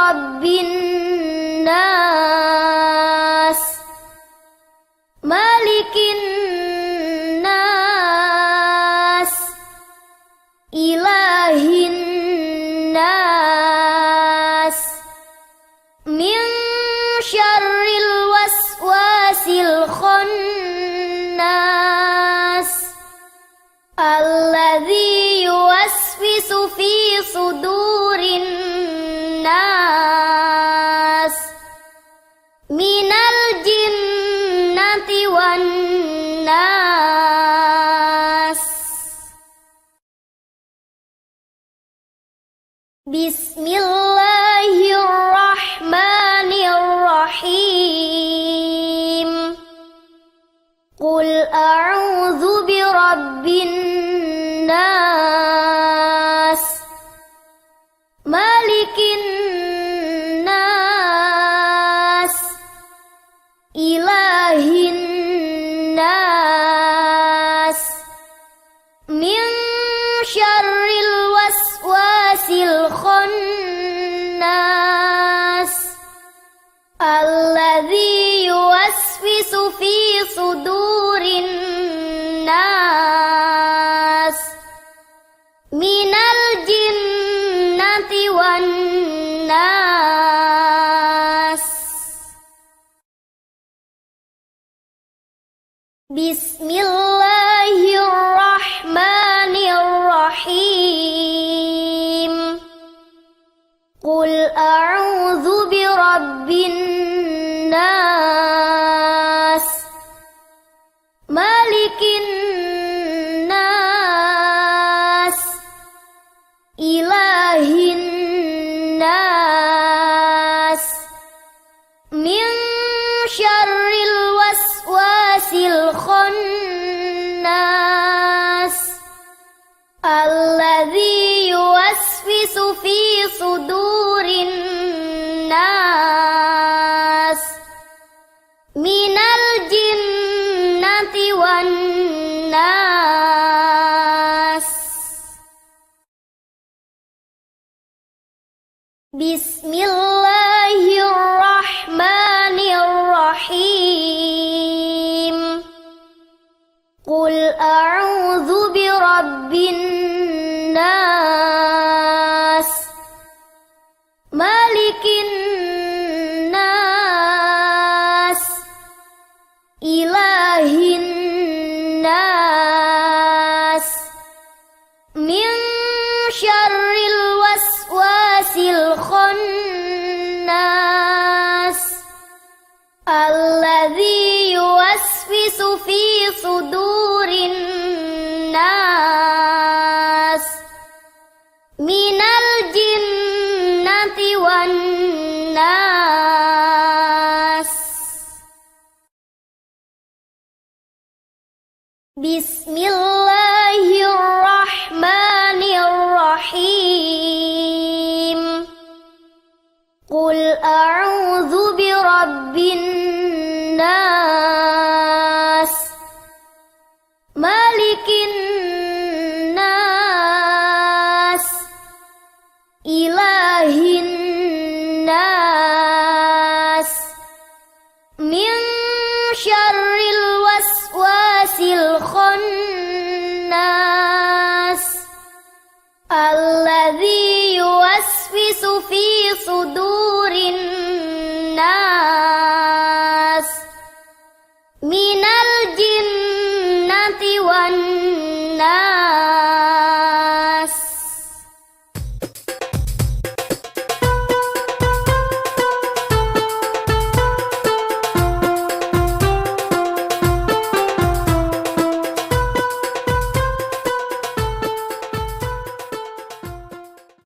birabbin nas, malikin nas, ilahin nas, min syarril waswasil khannas, alladzi yuwaswisu fi sudurin nas, minal jinnati wan nas. Bismillahirrahmanirrahim. Qul a'udzu birabbin nas, malikin nas, ilahin nas, min syarril waswasil khannas, alladzi yuwaswisu fi sudurin nas, minal jinnati wan nas. Bismillahirrahmanirrahim. Qul a'udzu birabbin nas, malikin nas, ilahin nas, min syarril waswasil khannas, alladzi yuwaswisu fi sudurin nas, minal jinnati wan nas. Bismillahirrahmanirrahim. Qul a'udzu birabbin nas, malikin nas, ilahin nas, min syarril waswasil khannas, alladzi yuwaswisu fi sudurin nas, minal jinnati wan nas. Bismillahirrahmanirrahim. Qul a'udzu birabbin nas, malikin nas, ilahin nas, min syarril waswasil khannas, alladzi yuwaswisu fi sudur